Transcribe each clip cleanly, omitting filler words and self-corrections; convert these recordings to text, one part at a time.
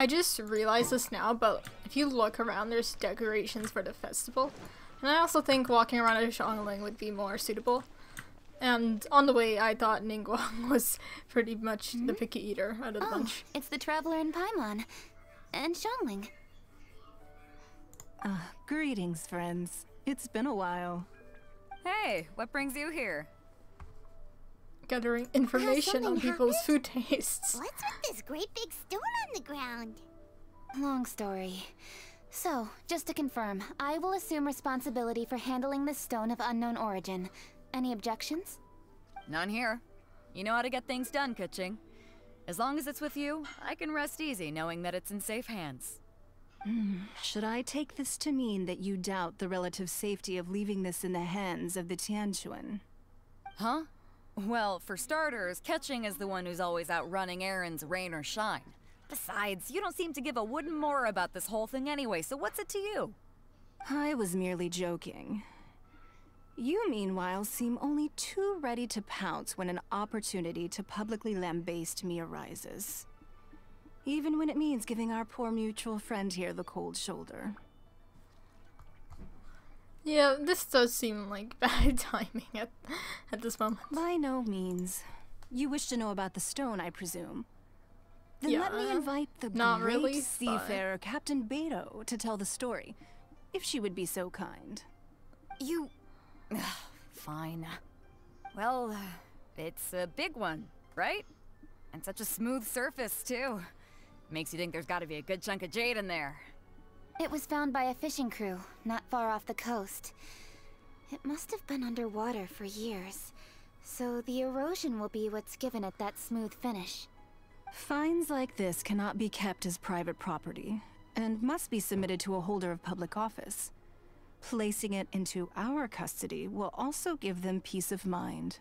I just realized this now, but if you look around, there's decorations for the festival. And I also think walking around a Xiangling would be more suitable. And on the way, I thought Ningguang was pretty much the picky eater out of the bunch. It's the Traveler in Paimon. And Xiangling. Greetings, friends. It's been a while. Hey, what brings you here? Gathering information on people's food tastes. What's with this great big stone on the ground? Long story. So, just to confirm, I will assume responsibility for handling this stone of unknown origin. Any objections? None here. You know how to get things done, Keqing. As long as it's with you, I can rest easy knowing that it's in safe hands. Should I take this to mean that you doubt the relative safety of leaving this in the hands of the Tianquan? Huh? Well, for starters, Keqing is the one who's always out running errands, rain or shine. Besides, you don't seem to give a wooden more about this whole thing anyway, so what's it to you? I was merely joking. You, meanwhile, seem only too ready to pounce when an opportunity to publicly lambaste me arises. Even when it means giving our poor mutual friend here the cold shoulder. Yeah, this does seem like bad timing at this moment. By no means. You wish to know about the stone, I presume. Then Yeah, let me invite the not great really, seafarer Captain Beto to tell the story, if she would be so kind. You... Fine. Well, it's a big one, right? And such a smooth surface, too. Makes you think there's gotta be a good chunk of jade in there. It was found by a fishing crew, not far off the coast. It must have been underwater for years, so the erosion will be what's given it that smooth finish. Finds like this cannot be kept as private property, and must be submitted to a holder of public office. Placing it into our custody will also give them peace of mind.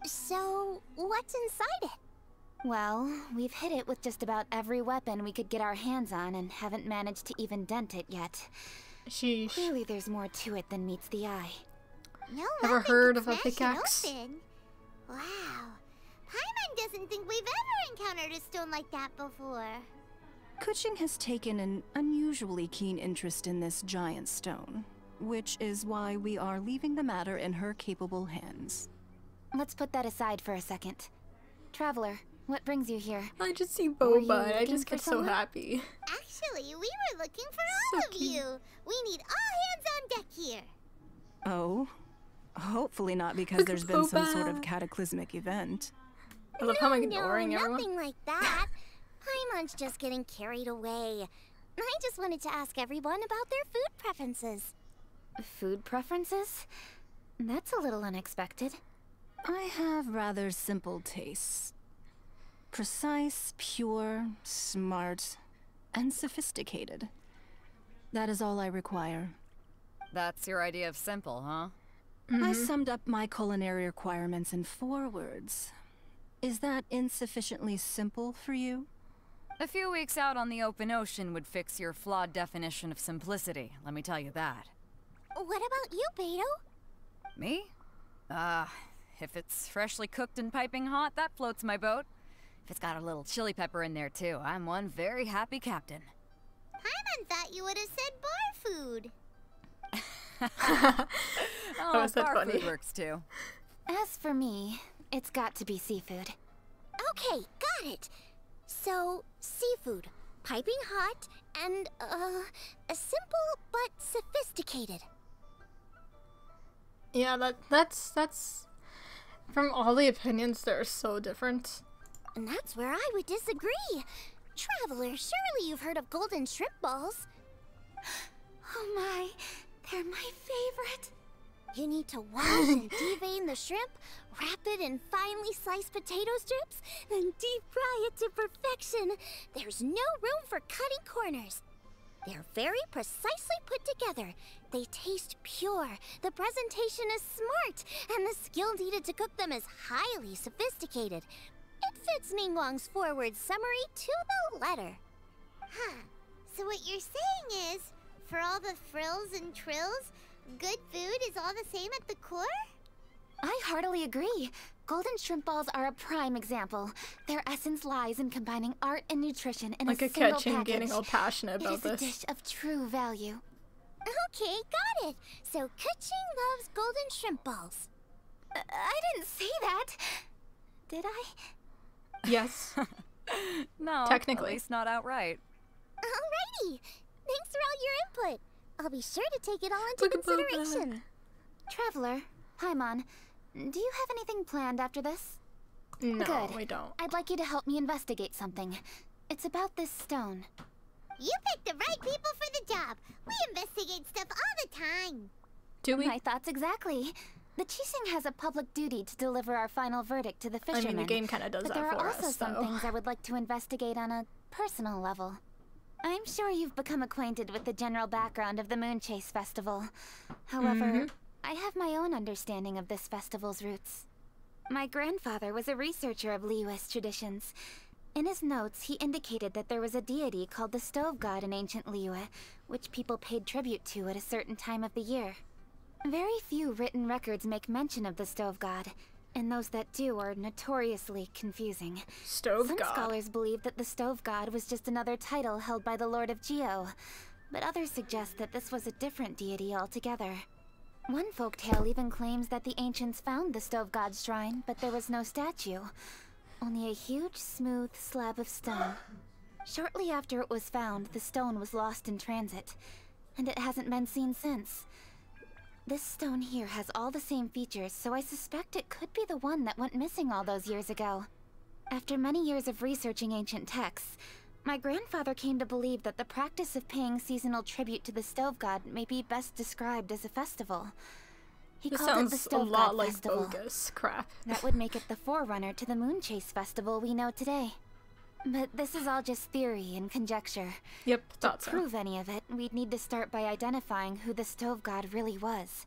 So, what's inside it? Well, we've hit it with just about every weapon we could get our hands on and haven't managed to even dent it yet. Sheesh. Clearly there's more to it than meets the eye. No, Ever nothing heard could of a smash it pickaxe? open. Wow. Paimon doesn't think we've ever encountered a stone like that before. Keqing has taken an unusually keen interest in this giant stone, which is why we are leaving the matter in her capable hands. Let's put that aside for a second. Traveler, what brings you here? I just see Were you Boba and I looking just for get so someone? happy. Actually, we were looking for all So of cute. you. We need all hands on deck here. Oh? Hopefully not because Look there's at been some sort of Boba. cataclysmic event. I love how I'm No, ignoring everyone. nothing like that. Paimon's just getting carried away. I just wanted to ask everyone about their food preferences. Food preferences? That's a little unexpected. I have rather simple tastes. Precise, pure, smart, and sophisticated. That is all I require. That's your idea of simple, huh? I summed up my culinary requirements in 4 words. Is that insufficiently simple for you? A few weeks out on the open ocean would fix your flawed definition of simplicity, let me tell you that. What about you, Beto? Me? If it's freshly cooked and piping hot, that floats my boat. If it's got a little chili pepper in there too, I'm one very happy captain. Paimon thought you would have said bar food. Oh, was that bar funny? food works too. As for me, it's got to be seafood. Okay, got it. So, seafood, piping hot, and, simple but sophisticated. Yeah, that's from all the opinions, they're so different. And that's where I would disagree. Traveler, surely you've heard of golden shrimp balls. Oh my, they're my favorite. You need to wash and devein the shrimp, wrap it in finely sliced potato strips, then deep fry it to perfection. There's no room for cutting corners. They're very precisely put together. They taste pure, the presentation is smart, and the skill needed to cook them is highly sophisticated. It fits Ningguang's forward summary to the letter. Huh. So what you're saying is, for all the frills and trills, good food is all the same at the core? I heartily agree. Golden shrimp balls are a prime example. Their essence lies in combining art and nutrition in Like a a single Keqing package. getting all passionate about It is a this. dish of true value. Okay, got it. So Keqing loves golden shrimp balls. I didn't say that. Did I? Yes. No, Technically. at least not outright. Alrighty. Thanks for all your input. I'll be sure to take it all into consideration. Traveler, Paimon, do you have anything planned after this? No, Good. we don't. I'd like you to help me investigate something. It's about this stone. You picked the right people for the job. We investigate stuff all the time. Do we? My thoughts exactly. The Keqing has a public duty to deliver our final verdict to the I fishermen. mean, the game kind of does but that there for are also us, some though. things I would like to investigate on a personal level. I'm sure you've become acquainted with the general background of the Moonchase Festival. However, I have my own understanding of this festival's roots. My grandfather was a researcher of Liyue's traditions. In his notes, he indicated that there was a deity called the Stove God in ancient Liyue, which people paid tribute to at a certain time of the year. Very few written records make mention of the Stove God, and those that do are notoriously confusing. Stove Some God. scholars believe that the Stove God was just another title held by the Lord of Geo, but others suggest that this was a different deity altogether. One folktale even claims that the ancients found the Stove God's shrine, but there was no statue, only a huge, smooth slab of stone. Shortly after it was found, the stone was lost in transit, and it hasn't been seen since. This stone here has all the same features, so I suspect it could be the one that went missing all those years ago. After many years of researching ancient texts, my grandfather came to believe that the practice of paying seasonal tribute to the Stove God may be best described as a festival. He This called it the sounds a Stove lot God like Festival. bogus crap. That would make it the forerunner to the Moonchase Festival we know today. But this is all just theory and conjecture. Yep, To thought so. prove any of it, we'd need to start by identifying who the Stove God really was.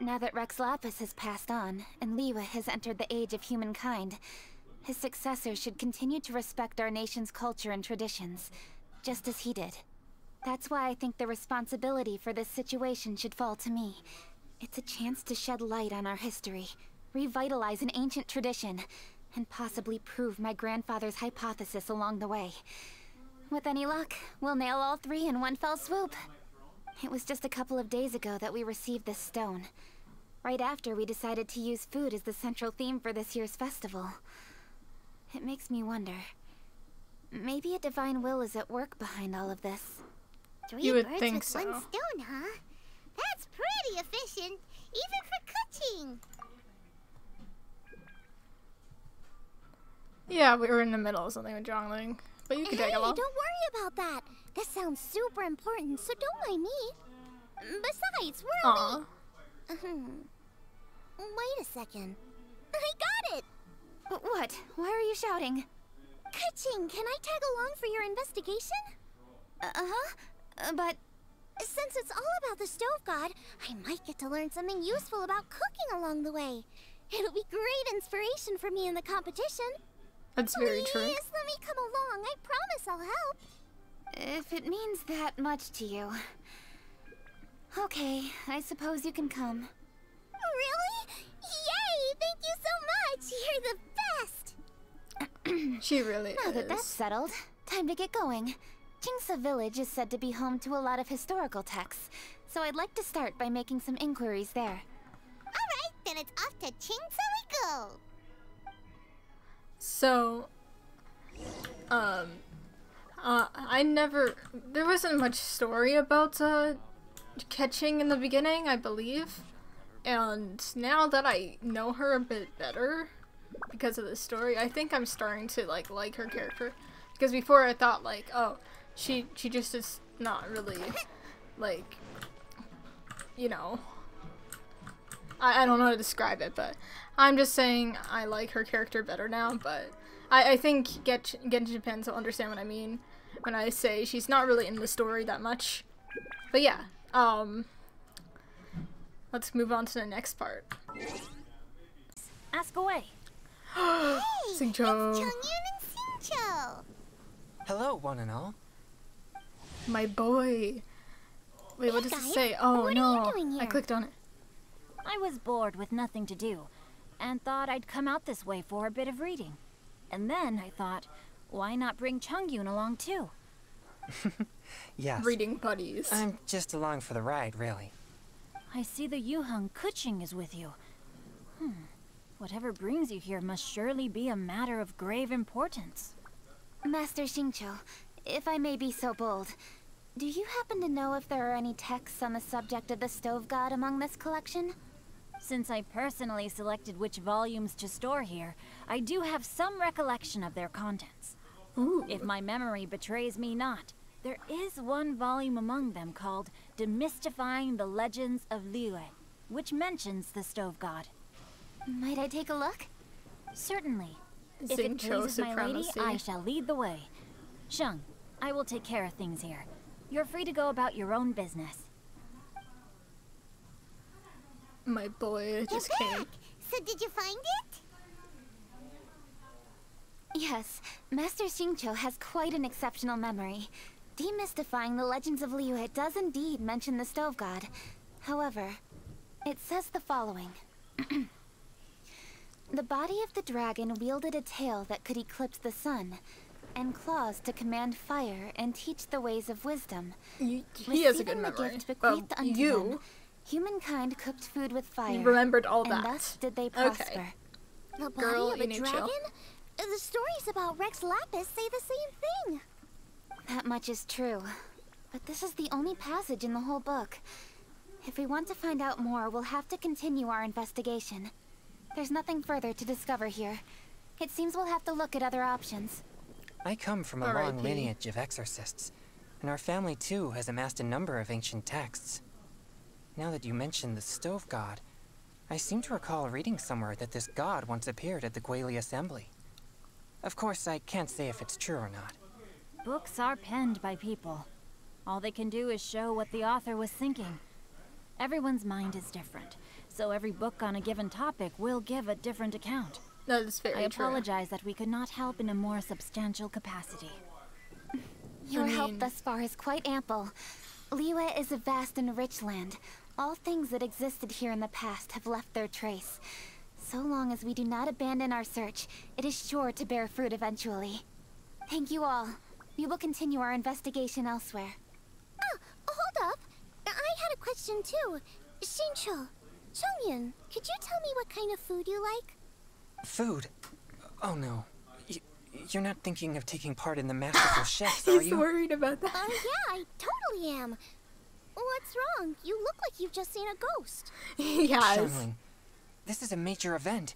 Now that Rex Lapis has passed on, and Liyue has entered the age of humankind, his successors should continue to respect our nation's culture and traditions, just as he did. That's why I think the responsibility for this situation should fall to me. It's a chance to shed light on our history, revitalize an ancient tradition, and possibly prove my grandfather's hypothesis along the way. With any luck, we'll nail all three in one fell swoop. It was just a couple of days ago that we received this stone. Right after we decided to use food as the central theme for this year's festival. It makes me wonder. Maybe a divine will is at work behind all of this. Three You would birds think with so. one stone, huh? That's pretty efficient, even for Keqing. Yeah, we were in the middle of something with Xiangling, but you can Hey, tag along. don't worry about that. This sounds super important, so don't mind me. Besides, we're Aw. Wait a second. I got it! What? Why are you shouting? Keqing, can I tag along for your investigation? But Since it's all about the Stove God, I might get to learn something useful about cooking along the way. It'll be great inspiration for me in the competition. That's very true. Please, let me come along. I promise I'll help. if it means that much to you... Okay, I suppose you can come. Really? Yay! Thank you so much! You're the best! She really Now that that's is. settled, time to get going. Jingsa Village is said to be home to a lot of historical texts, so I'd like to start by making some inquiries there. Alright, then it's off to Chingsa we go! So, there wasn't much story about, Keqing in the beginning, I believe. And now that I know her a bit better, because of this story, I think I'm starting to, like her character. Because before I thought, like, oh, she just is not really, like, you know, I don't know how to describe it, but I'm just saying I like her character better now, but I think Genshin Japan will understand what I mean when I say she's not really in the story that much. But yeah, let's move on to the next part. Ask away. Hey! Xingqiu. It's Chongyun and Xingqiu! Hello, one and all. My boy. Wait, what does it guys, say? Oh what are no, you doing I here? clicked on it. I was bored with nothing to do, and thought I'd come out this way for a bit of reading. And then I thought, why not bring Chungyun along too? Yes. Reading buddies. I'm just along for the ride, really. I see the Yuheng Keqing is with you. Whatever brings you here must surely be a matter of grave importance. Master Xingqiu, if I may be so bold, do you happen to know if there are any texts on the subject of the Stove God among this collection? Since I personally selected which volumes to store here, I do have some recollection of their contents. Ooh. If my memory betrays me not, there is one volume among them called Demystifying the Legends of Liyue, which mentions the Stove God. Might I take a look? Certainly. If it Xingqiu pleases my lady, supremacy. I shall lead the way. Sheng, I will take care of things here. You're free to go about your own business. My boy just You're came. back. So did you find it? Yes, Master Xingqiu has quite an exceptional memory. Demystifying the Legends of Liyue does indeed mention the Stove God. However, it says the following. The body of the dragon wielded a tail that could eclipse the sun, and claws to command fire and teach the ways of wisdom. He has a good Receiving the memory. gift Well, bequeathed unto them, you humankind cooked food with fire. remembered all and that. thus did they Okay. prosper. The body Girl, of you a need to dragon? chill. The stories about Rex Lapis say the same thing. That much is true. But this is the only passage in the whole book. If we want to find out more, we'll have to continue our investigation. There's nothing further to discover here. It seems we'll have to look at other options. I come from a long R.I.P. lineage of exorcists, and our family too has amassed a number of ancient texts. Now that you mention the Stove God, I seem to recall reading somewhere that this god once appeared at the Guili Assembly. Of course, I can't say if it's true or not. Books are penned by people. All they can do is show what the author was thinking. Everyone's mind is different, so every book on a given topic will give a different account. That is very I true. apologize that we could not help in a more substantial capacity. Your help mean- thus far is quite ample. Liyue is a vast and rich land. All things that existed here in the past have left their trace. So long as we do not abandon our search, it is sure to bear fruit eventually. Thank you all. We will continue our investigation elsewhere. Oh, hold up. I had a question too. Xingqiu, Chongyun, could you tell me what kind of food you like? Food? Oh no. You're not thinking of taking part in the Masterful Chefs, are He's you? worried about that. Yeah, I totally am. What's wrong? You look like you've just seen a ghost. Yes. Xiangling, this is a major event.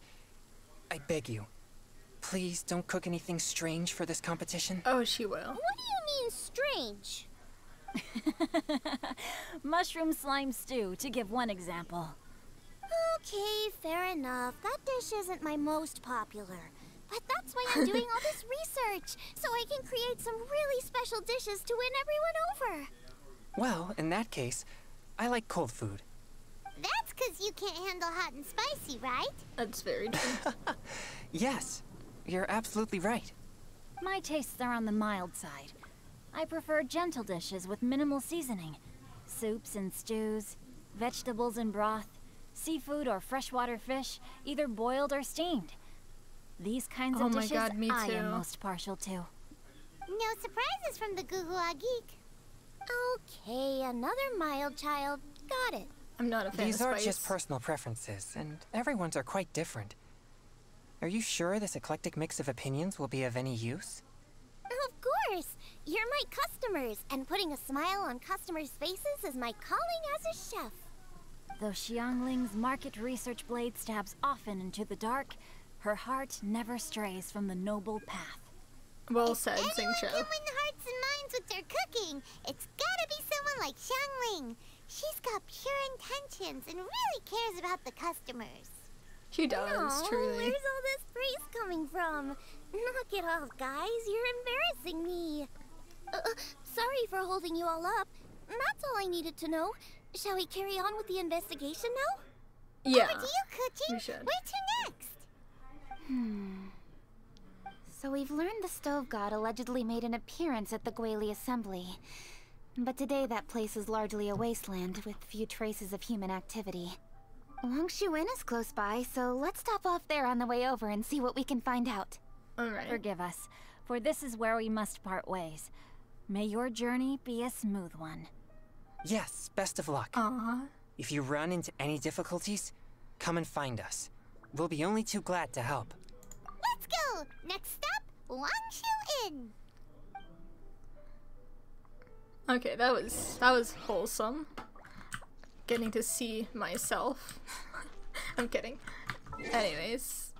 I beg you, please don't cook anything strange for this competition. Oh, she will. What do you mean strange? Mushroom slime stew, to give one example. Okay, fair enough. That dish isn't my most popular. But that's why I'm doing all this research, so I can create some really special dishes to win everyone over. Well, in that case, I like cold food. That's because you can't handle hot and spicy, right? That's very true. Yes, you're absolutely right. My tastes are on the mild side. I prefer gentle dishes with minimal seasoning. Soups and stews, vegetables and broth, seafood or freshwater fish, either boiled or steamed. These kinds Oh of my dishes God, me I too. am most partial to. No surprises from the Gugua Geek. Okay, another mild child. Got it. I'm not a fan These of are spice. just personal preferences, and everyone's are quite different. Are you sure this eclectic mix of opinions will be of any use? Of course. You're my customers, and putting a smile on customers' faces is my calling as a chef. Though Xiangling's market research blade stabs often into the dark, her heart never strays from the noble path. Well said, Anyone can Xingqiu. win hearts and minds with their cooking. It's gotta be someone like Xiangling. She's got pure intentions and really cares about the customers. She does, Aw, truly. Where's all this praise coming from? Knock it off, guys. You're embarrassing me. Sorry for holding you all up. That's all I needed to know. Shall we carry on with the investigation now? Yeah. Over to you, Keqing. we should. Where to next? So we've learned the Stove God allegedly made an appearance at the Guili Assembly. But today that place is largely a wasteland with few traces of human activity. Longshu Inn is close by, so let's stop off there on the way over and see what we can find out. Alright. Forgive us, for this is where we must part ways. May your journey be a smooth one. Yes, best of luck. Aww. If you run into any difficulties, come and find us. We'll be only too glad to help. Let's go! Next stop, Longshu Inn! Okay, that was wholesome. Getting to see myself. I'm kidding. Anyways,